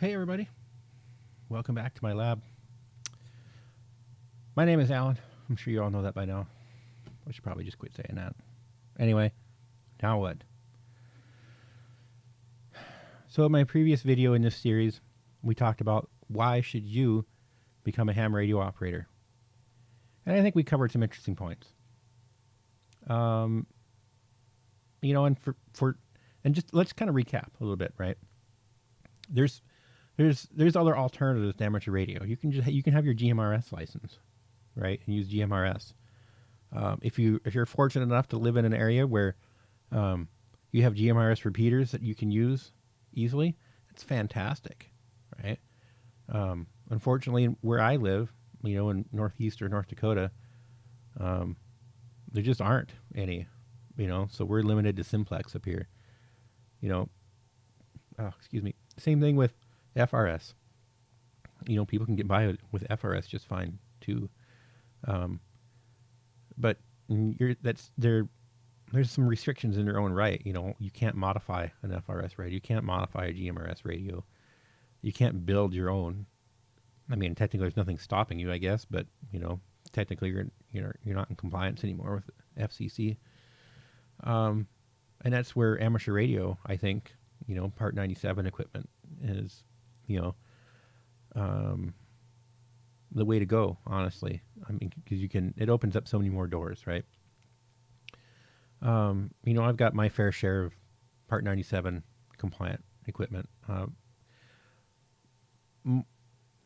Hey, everybody. Welcome back to my lab. My name is Alan. I'm sure you all know that by now. I should probably just quit saying that. Anyway, now what? So, in my previous video in this series, we talked about why should you become a ham radio operator. And I think we covered some interesting points. Um, and and just let's kind of recap a little bit, right? There's there's other alternatives to amateur radio. You can have your GMRS license, right, and use GMRS. If you're fortunate enough to live in an area where you have GMRS repeaters that you can use easily, it's fantastic, right? Unfortunately, where I live, in northeast or North Dakota, there just aren't any, so we're limited to simplex up here. Excuse me. Same thing with FRS. People can get by with FRS just fine too. But there's some restrictions in their own right. You can't modify an FRS radio. You can't modify a GMRS radio. You can't build your own. I mean, technically, there's nothing stopping you, I guess, but technically, you're not in compliance anymore with FCC. And that's where amateur radio, I think, Part 97 equipment is, the way to go. Honestly, I mean, because it opens up so many more doors, right? I've got my fair share of Part 97 compliant equipment.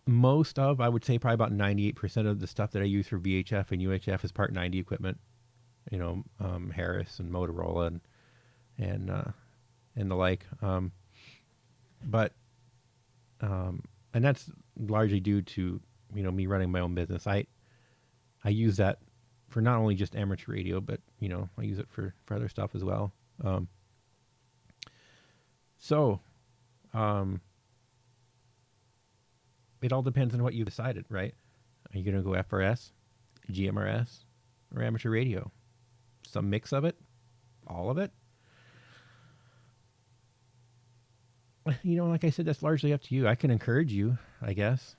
Most of, I would say, probably about 98% of the stuff that I use for VHF and UHF is Part 90 equipment. Harris and Motorola and the like. And that's largely due to me running my own business. I use that for not only just amateur radio, but I use it for other stuff as well. It all depends on what you decided, right? Are you going to go FRS, GMRS, or amateur radio? Some mix of it, all of it. Like I said, that's largely up to you. I can encourage you, I guess.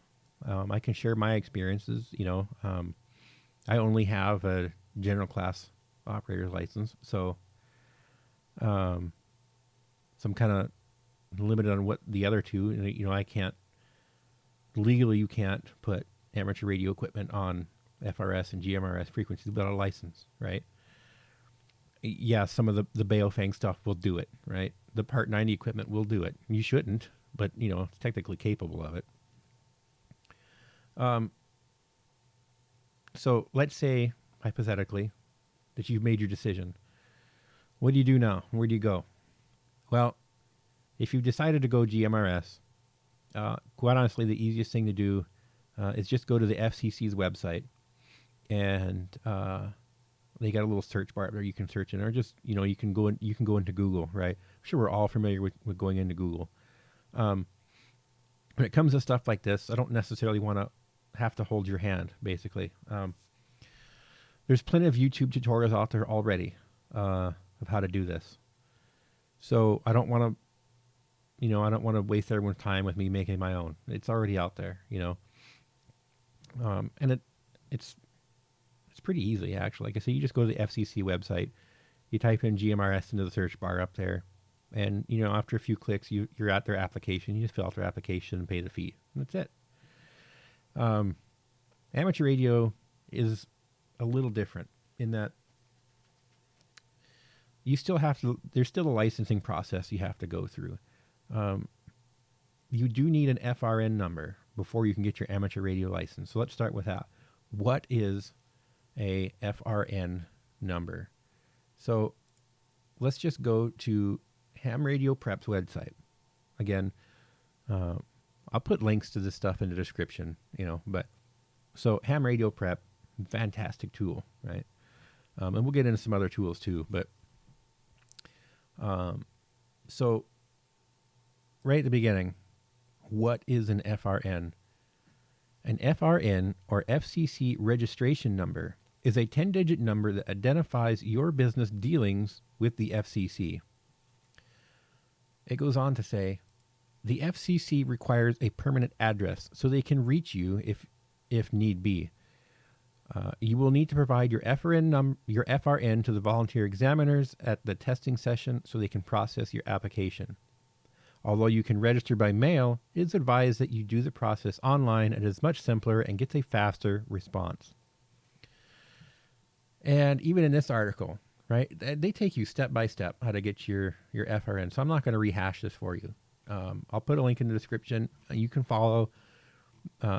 I can share my experiences. I only have a general class operator's license, so I'm kind of limited on what the other two. I can't legally. You can't put amateur radio equipment on FRS and GMRS frequencies without a license, right? Yeah, some of the Baofeng stuff will do it, right? The Part 90 equipment will do it. You shouldn't, but it's technically capable of it. So let's say, hypothetically, that you've made your decision. What do you do now? Where do you go? Well, if you've decided to go GMRS, quite honestly, the easiest thing to do is just go to the FCC's website, and they got a little search bar up there you can search in, or just you can go into Google, right? I'm sure we're all familiar with going into Google. When it comes to stuff like this, I don't necessarily want to have to hold your hand. Basically, there's plenty of YouTube tutorials out there already of how to do this. So I don't want to waste everyone's time with me making my own. It's already out there, and it's pretty easy, actually. Like I said, you just go to the FCC website, you type in GMRS into the search bar up there, and after a few clicks, you're at their application. You just fill out their application and pay the fee, and that's it. Amateur radio is a little different in that you still have to. There's still a licensing process you have to go through. You do need an FRN number before you can get your amateur radio license. So let's start with that. What is a FRN number? So let's just go to Ham Radio Prep's website. Again, I'll put links to this stuff in the description, but so Ham Radio Prep, fantastic tool, right? And we'll get into some other tools too, but so right at the beginning, what is an FRN? An FRN, or FCC registration number, is a 10-digit number that identifies your business dealings with the FCC. It goes on to say, The FCC requires a permanent address so they can reach you if need be. You will need to provide your FRN to the volunteer examiners at the testing session so they can process your application. Although you can register by mail, it is advised that you do the process online. It is much simpler and gets a faster response. And even in this article, right, they take you step by step how to get your FRN. So I'm not going to rehash this for you. I'll put a link in the description. You can follow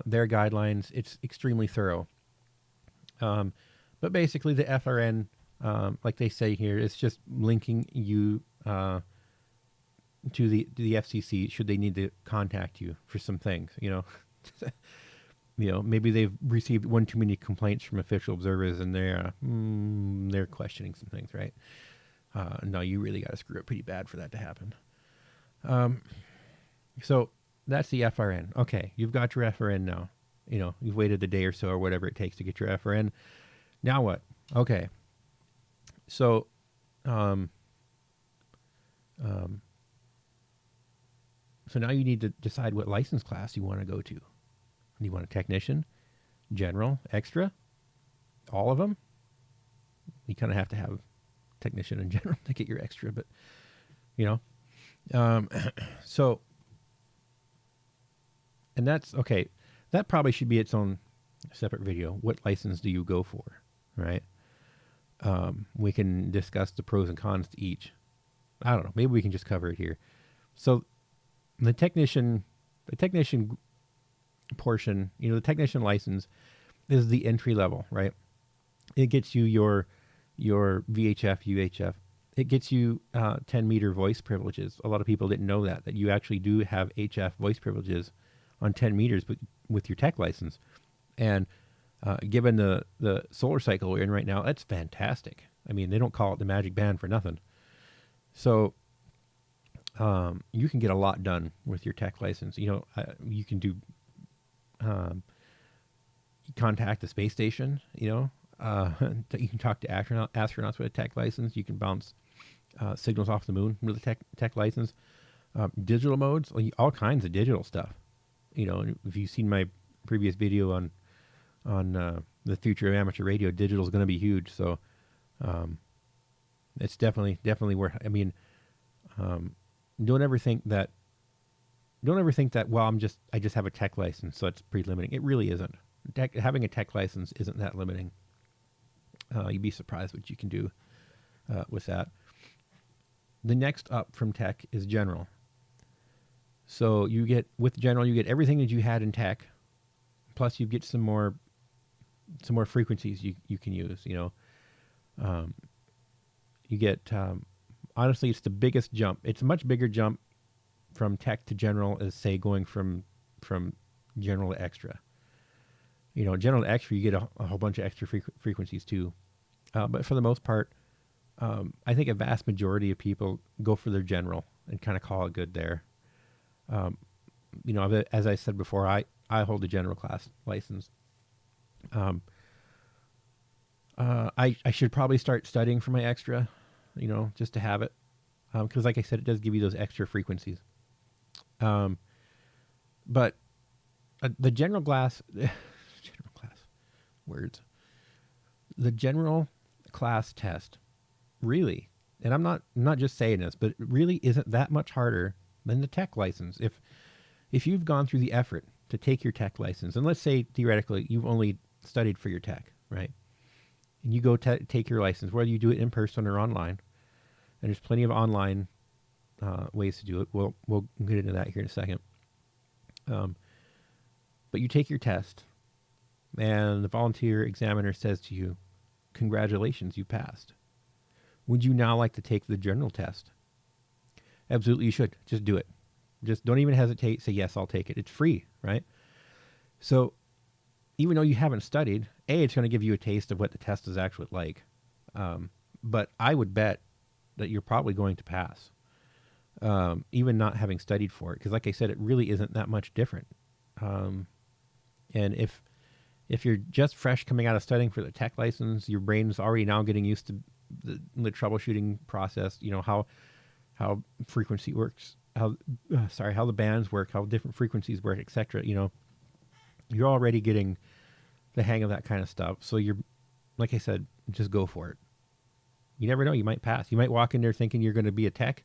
their guidelines. It's extremely thorough. But basically the FRN, like they say here, it's just linking you to the FCC should they need to contact you for some things, maybe they've received one too many complaints from official observers and they're questioning some things, right? No, you really got to screw up pretty bad for that to happen. So that's the FRN. Okay, you've got your FRN now. You've waited a day or so or whatever it takes to get your FRN. Now what? Okay. So, so now you need to decide what license class you want to go to. Do you want a technician, general, extra, all of them? You kind of have to have technician and general to get your extra, but so, and that's okay. That probably should be its own separate video. What license do you go for, right? We can discuss the pros and cons to each. I don't know. Maybe we can just cover it here. So the technician portion, the technician license is the entry level, right? It gets you your VHF, UHF. It gets you 10 meter voice privileges. A lot of people didn't know that you actually do have HF voice privileges on 10 meters, but with your tech license. And given the solar cycle we're in right now, that's fantastic. I mean, they don't call it the magic band for nothing. So you can get a lot done with your tech license. You can do contact the space station. You can talk to astronauts with a tech license. You can bounce signals off the moon with a tech license. Digital modes, all kinds of digital stuff. If you've seen my previous video on the future of amateur radio, digital is going to be huge. So it's definitely where, don't ever think that, well, I just have a tech license, so it's pretty limiting. It really isn't. Having a tech license isn't that limiting. You'd be surprised what you can do with that. The next up from tech is general. So with general, you get everything that you had in tech, plus you get some more frequencies you can use. You get honestly, it's the biggest jump. It's a much bigger jump from tech to general as, say, going from general to extra. General to extra, you get a whole bunch of extra frequencies too. But for the most part, I think a vast majority of people go for their general and kind of call it good there. As I said before, I hold a general class license. I should probably start studying for my extra, just to have it. Because like I said, it does give you those extra frequencies. But the general class, the general class test really, and I'm not just saying this, but it really isn't that much harder than the tech license. If you've gone through the effort to take your tech license, and let's say theoretically you've only studied for your tech, right? And you go take your license, whether you do it in person or online, and there's plenty of online ways to do it. We'll get into that here in a second. But you take your test, and the volunteer examiner says to you, "Congratulations, you passed. Would you now like to take the general test?" Absolutely, you should. Just do it. Just don't even hesitate. Say, yes, I'll take it. It's free, right? So even though you haven't studied, it's going to give you a taste of what the test is actually like. But I would bet that you're probably going to pass, even not having studied for it. Because like I said, it really isn't that much different. And if you're just fresh coming out of studying for the tech license, your brain's already now getting used to the troubleshooting process, how frequency works, how the bands work, how different frequencies work, etc. You're already getting the hang of that kind of stuff. So you're, like I said, just go for it. You never know, you might pass. You might walk in there thinking you're going to be a tech,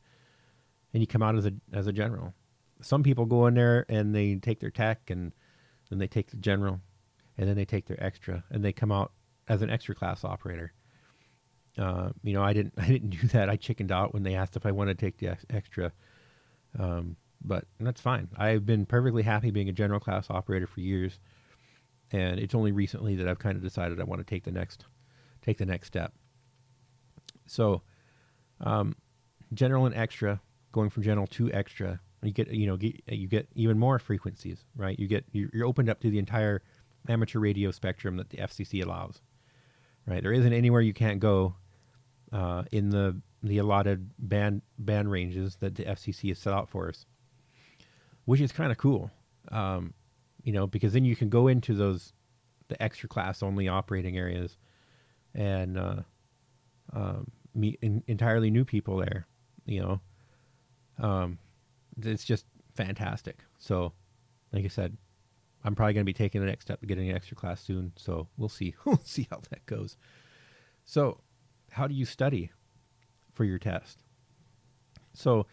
and you come out as a general. Some people go in there and they take their tech, and then they take the general, and then they take their extra, and they come out as an extra class operator. I didn't do that. I chickened out when they asked if I wanted to take the extra. But that's fine. I've been perfectly happy being a general class operator for years, and it's only recently that I've kind of decided I want to take the next step. So, general and extra, going from general to extra, you get even more frequencies, right? You're opened up to the entire amateur radio spectrum that the FCC allows, right? There isn't anywhere you can't go in the allotted band ranges that the FCC has set out for us, which is kind of cool, because then you can go into the extra class only operating areas and meet entirely new people there. It's just fantastic. So, like I said, I'm probably going to be taking the next step to getting an extra class soon. So we'll see. We'll see how that goes. So, how do you study for your test? So,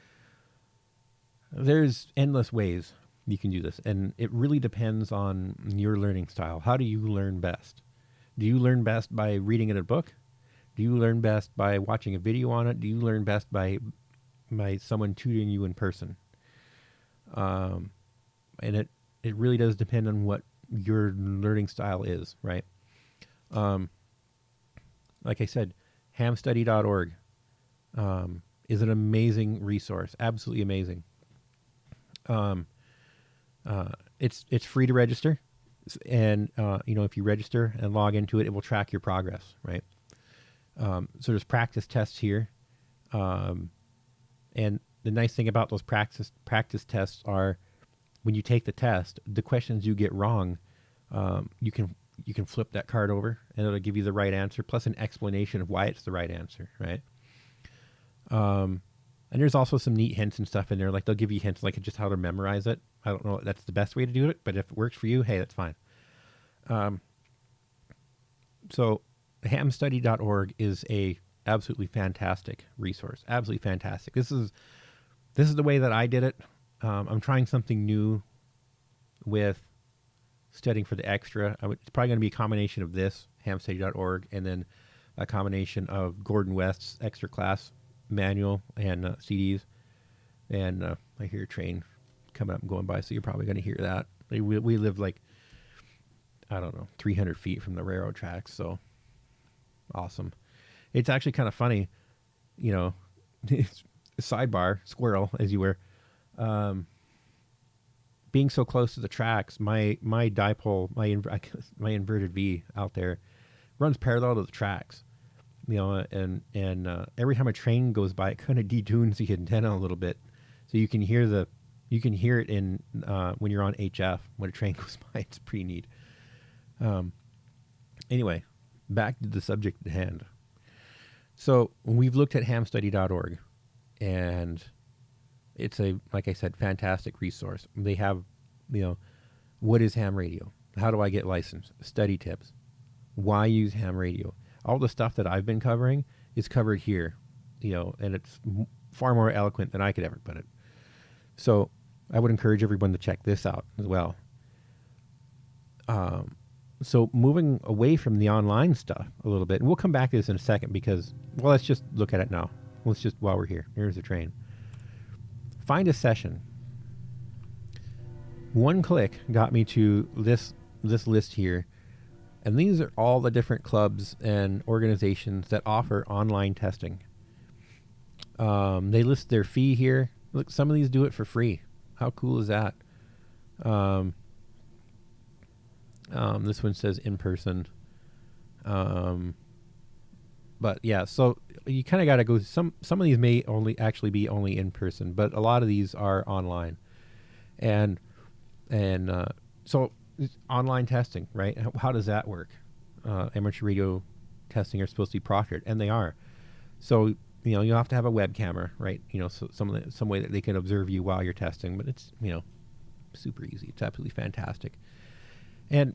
there's endless ways you can do this, and it really depends on your learning style. How do you learn best? Do you learn best by reading it in a book? Do you learn best by watching a video on it? Do you learn best by someone tutoring you in person? And it really does depend on what your learning style is, right? Like I said, hamstudy.org is an amazing resource, absolutely amazing. It's free to register, and if you register and log into it, it will track your progress, right? So there's practice tests here, and the nice thing about those practice tests are, when you take the test, the questions you get wrong, you can flip that card over, and it'll give you the right answer plus an explanation of why it's the right answer, right? And there's also some neat hints and stuff in there. Like, they'll give you hints like just how to memorize it. I don't know if that's the best way to do it, but if it works for you, hey, that's fine. So hamstudy.org is a absolutely fantastic resource. Absolutely fantastic. This is the way that I did it. I'm trying something new with studying for the extra. It's probably going to be a combination of this, hamstudy.org, and then a combination of Gordon West's extra class manual and CDs. And I hear a train coming up and going by, so you're probably going to hear that. We live 300 feet from the railroad tracks, so awesome. It's actually kind of funny, it's sidebar, squirrel, as you were. Being so close to the tracks, my dipole, my inverted V out there runs parallel to the tracks, and every time a train goes by, it kind of detunes the antenna a little bit, so you can hear it in when you're on HF when a train goes by. It's pretty neat. Anyway, back to the subject at hand. So we've looked at hamstudy.org, and it's like I said, fantastic resource. They have, what is ham radio? How do I get licensed? Study tips. Why use ham radio? All the stuff that I've been covering is covered here, and it's far more eloquent than I could ever put it. So I would encourage everyone to check this out as well. So moving away from the online stuff a little bit, and we'll come back to this in a second because, let's just look at it now. While we're here. Here's the train. Find a session. One click got me to this list here, and these are all the different clubs and organizations that offer online testing. They list their fee here. Look, some of these do it for free. How cool is that? This one says in person. But yeah, so you kind of got to go. Some of these may only actually be only in person, but a lot of these are online. And so online testing, right? How does that work? Amateur radio testing are supposed to be proctored, and they are. So you'll have to have a web camera, right? So some way that they can observe you while you're testing, but it's, super easy. It's absolutely fantastic. And,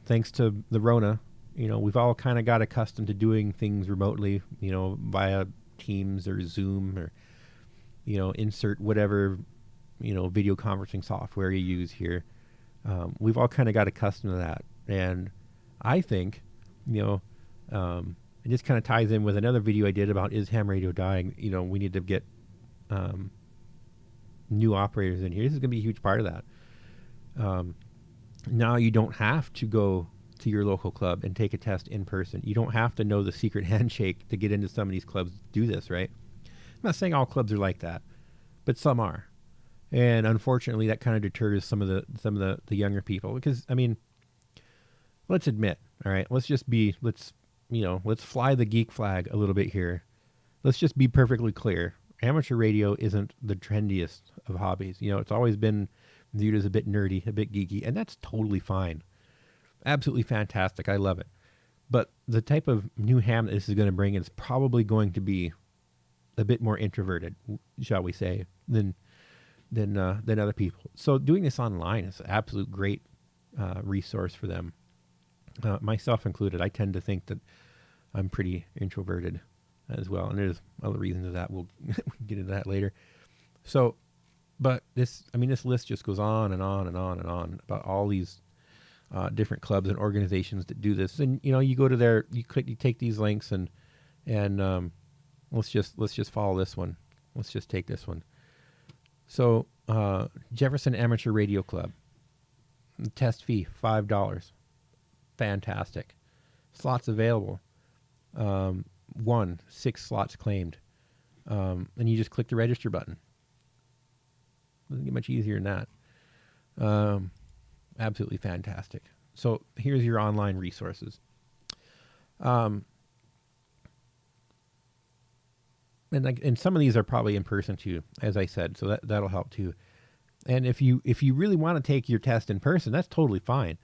thanks to the Rona, we've all kind of got accustomed to doing things remotely, via Teams or Zoom or, insert whatever, video conferencing software you use here. We've all kind of got accustomed to that. And I think, it just kind of ties in with another video I did about, is ham radio dying? We need to get new operators in here. This is going to be a huge part of that. Now you don't have to go to your local club and take a test in person. You don't have to know the secret handshake to get into some of these clubs to do this, right? I'm not saying all clubs are like that, but some are. And unfortunately, that kind of deters some of the younger people, because, let's admit, all right, let's fly the geek flag a little bit here. Let's just be perfectly clear. Amateur radio isn't the trendiest of hobbies. It's always been viewed as a bit nerdy, a bit geeky, and that's totally fine. Absolutely fantastic. I love it. But the type of new ham that this is going to bring is probably going to be a bit more introverted, shall we say, than other people. So doing this online is an absolute great resource for them. Myself included. I tend to think that I'm pretty introverted as well, and there's other reasons of that. We'll get into that later. So, but this list just goes on and on and on and on about all these different clubs and organizations that do this. And you go to you take these links and let's just follow this one. Let's just take this one. So Jefferson Amateur Radio Club, test fee $5. Fantastic. Slots available. 6 slots claimed. And you just click the register button. Doesn't get much easier than that. Absolutely fantastic. So here's your online resources. And some of these are probably in person too, as I said, so that'll help too. And if you really want to take your test in person, that's totally fine.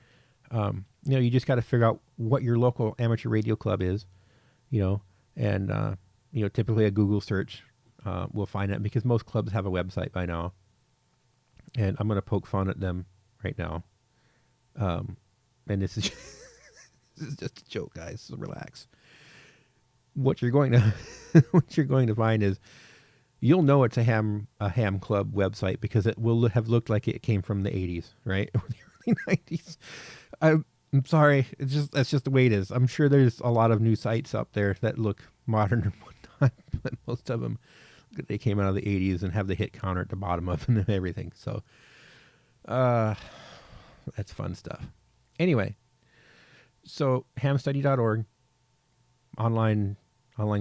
You just got to figure out what your local amateur radio club is, and typically a Google search will find it, because most clubs have a website by now. And I'm going to poke fun at them right now. And this is this is just a joke, guys. So relax. What you're going to find is, you'll know it's a ham club website because it will have looked like it came from the 80s, right? Or the early 90s. I'm sorry. That's just the way it is. I'm sure there's a lot of new sites up there that look modern and whatnot, but most of them, they came out of the 80s and have the hit counter at the bottom of them and everything. So, that's fun stuff. Anyway, so hamstudy.org, online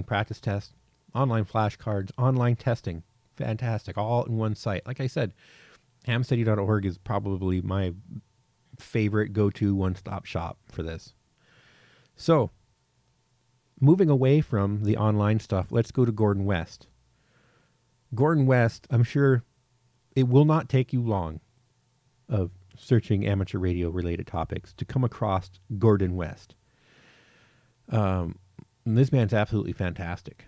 practice test, online flashcards, online testing. Fantastic. All in one site. Like I said, hamstudy.org is probably my favorite go-to one-stop shop for this. So, moving away from the online stuff, let's go to Gordon West. Gordon West, I'm sure it will not take you long of searching amateur radio related topics to come across Gordon West. This man's absolutely fantastic.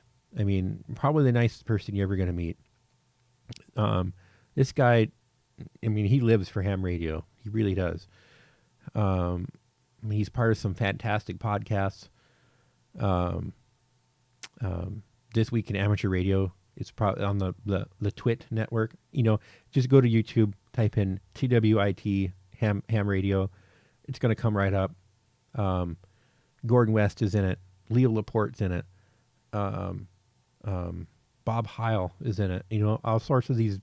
Probably the nicest person you're ever going to meet. This guy, he lives for ham radio. He really does. He's part of some fantastic podcasts. This Week in Amateur Radio. It's probably on the Twit network. Just go to YouTube, type in TWIT ham radio. It's going to come right up. Gordon West is in it. Leo Laporte's in it. Bob Heil is in it. All sorts of these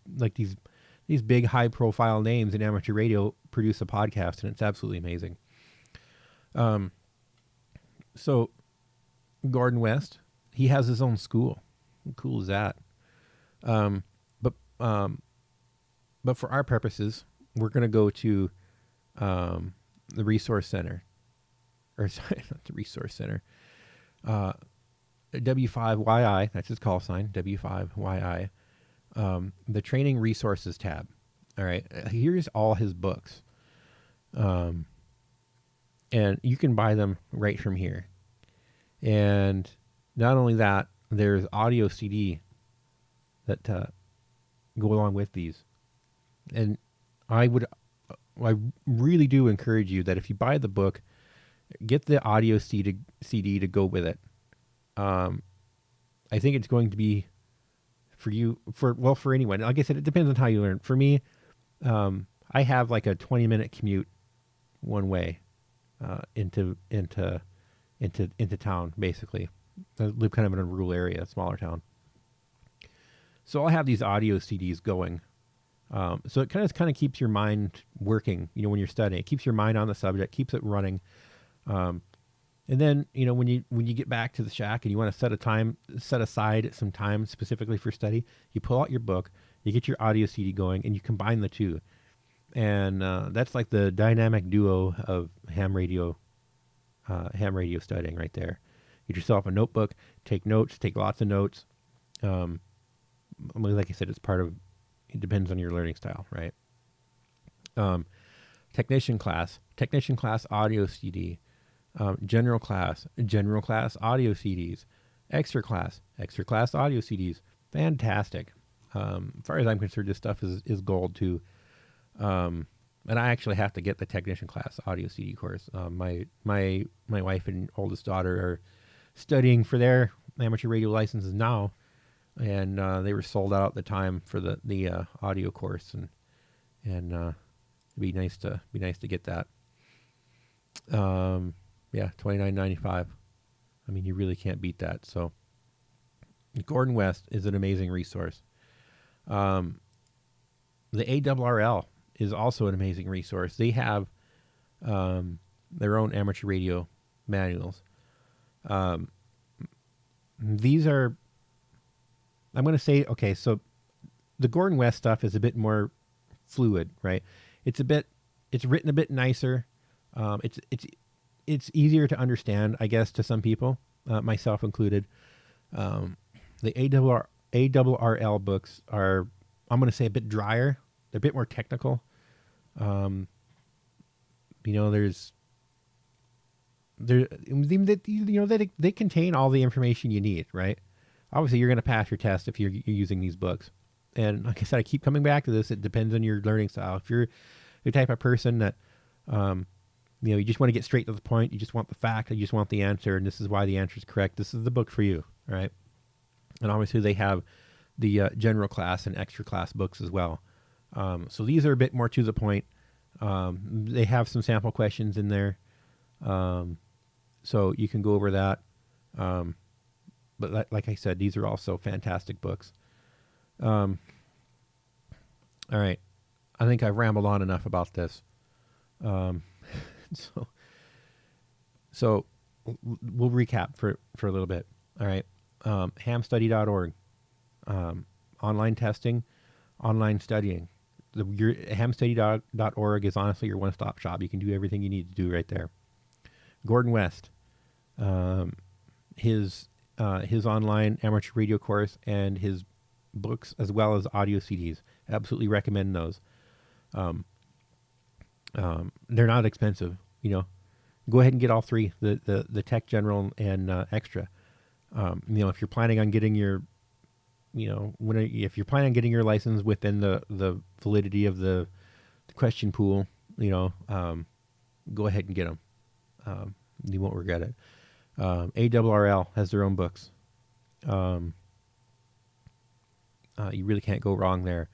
big high profile names in amateur radio produce a podcast, and it's absolutely amazing. So Gordon West, he has his own school. How cool is that? But for our purposes, we're going to go to the Resource Center. Or sorry, not the Resource Center. W5YI, that's his call sign, W5YI. The Training Resources tab. All right, here's all his books. And you can buy them right from here. And Not only that, there's audio CD that go along with these. And I would, I really do encourage you that if you buy the book, get the audio CD to go with it. I think it's going to be for you, for anyone. Like I said, it depends on how you learn. For me, I have like a 20-minute commute one way into town, basically. I live kind of in a rural area, a smaller town. So I'll have these audio CDs going. So it kind of keeps your mind working, when you're studying. It keeps your mind on the subject, keeps it running. And then, when you get back to the shack and you want to set aside some time specifically for study, you pull out your book, you get your audio CD going, and you combine the two. And that's like the dynamic duo of ham radio studying right there. Get yourself a notebook, take notes, take lots of notes. Like I said, it depends on your learning style, right? Technician class audio CD. General class audio CDs. Extra class audio CDs. Fantastic. As far as I'm concerned, this stuff is gold too. And I actually have to get the technician class audio CD course. My wife and oldest daughter are studying for their amateur radio licenses now, and they were sold out at the time for the audio course, and it'd be nice to get that. Yeah, $29.95. I mean, you really can't beat that. So, Gordon West is an amazing resource. The ARRL is also an amazing resource. They have their own amateur radio manuals. These are, I'm going to say, okay, so the Gordon West stuff is a bit more fluid, right? It's written a bit nicer. It's easier to understand, I guess, to some people, myself included. The ARRL books are, I'm going to say, a bit drier. They're a bit more technical. They contain all the information you need, right? Obviously, you're going to pass your test if you're using these books. And like I said, I keep coming back to this. It depends on your learning style. If you're the type of person that, you just want to get straight to the point. You just want the fact. You just want the answer, and this is why the answer is correct. This is the book for you, right? And obviously, they have the general class and extra class books as well. So these are a bit more to the point. They have some sample questions in there, so you can go over that. But like I said, these are also fantastic books. All right. I think I've rambled on enough about this. So we'll recap for a little bit. All right. Hamstudy.org. Online testing, online studying. Your hamstudy.org is honestly your one-stop shop. You can do everything you need to do right there. Gordon West, his online amateur radio course and his books as well as audio CDs. Absolutely recommend those. They're not expensive. Go ahead and get all three: the Tech General and Extra. If you're planning on getting your, if you're planning on getting your license within the validity of the question pool, go ahead and get them. You won't regret it. ARRL has their own books. You really can't go wrong there.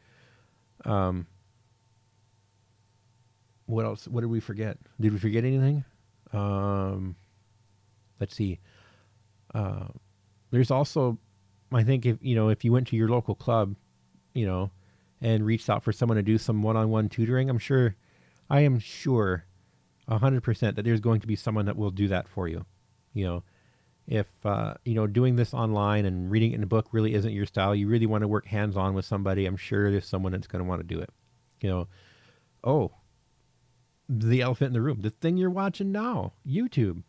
What else? What did we forget? Did we forget anything? Let's see. There's also, I think if you went to your local club, and reached out for someone to do some one-on-one tutoring, I am sure 100% that there's going to be someone that will do that for you. If, doing this online and reading it in a book really isn't your style, you really want to work hands-on with somebody, I'm sure there's someone that's going to want to do it. The elephant in the room, the thing you're watching now, YouTube.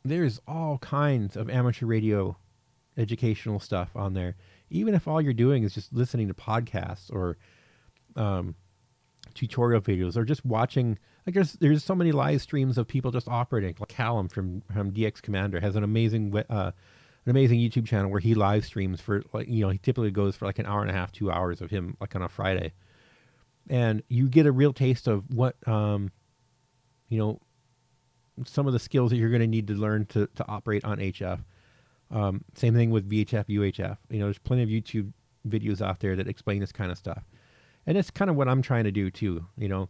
There's all kinds of amateur radio educational stuff on there. Even if all you're doing is just listening to podcasts or tutorial videos or just watching. Like there's so many live streams of people just operating. Like Callum from DX Commander has an amazing YouTube channel where he live streams for like, you know, he typically goes for like an hour and a half, 2 hours of him like on a Friday, and you get a real taste of what you know, some of the skills that you're going to need to learn to operate on HF. Same thing with VHF, UHF. You know, there's plenty of YouTube videos out there that explain this kind of stuff. And it's kind of what I'm trying to do too, you know.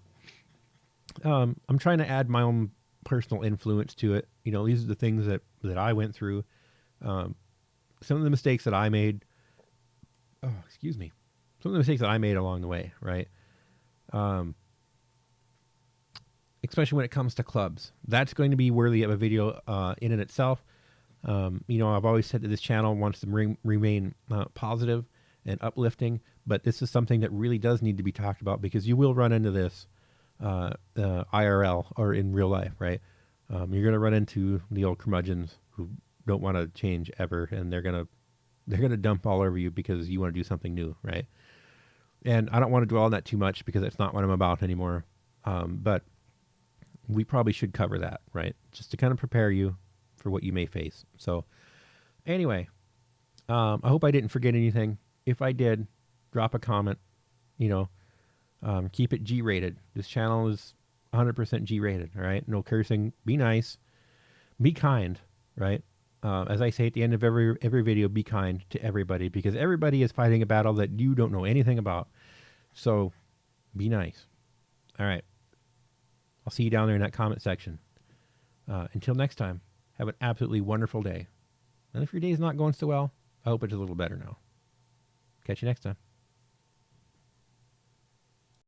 I'm trying to add my own personal influence to it. You know, these are the things that I went through. Some of the mistakes that I made. Oh, excuse me. Some of the mistakes that I made along the way, right? Especially when it comes to clubs. That's going to be worthy of a video in and itself. You know, I've always said that this channel wants to remain positive and uplifting, but this is something that really does need to be talked about because you will run into this IRL or in real life, right? You're going to run into the old curmudgeons who don't want to change ever, and they're going to dump all over you because you want to do something new, right? And I don't want to dwell on that too much because it's not what I'm about anymore. But we probably should cover that, right? Just to kind of prepare you for what you may face. So anyway, I hope I didn't forget anything. If I did, drop a comment, you know, keep it G-rated. This channel is 100% G-rated, all right? No cursing. Be nice. Be kind, right? As I say at the end of every video, be kind to everybody because everybody is fighting a battle that you don't know anything about. So be nice. All right. I'll see you down there in that comment section. Until next time, have an absolutely wonderful day. And if your day's not going so well, I hope it's a little better now. Catch you next time.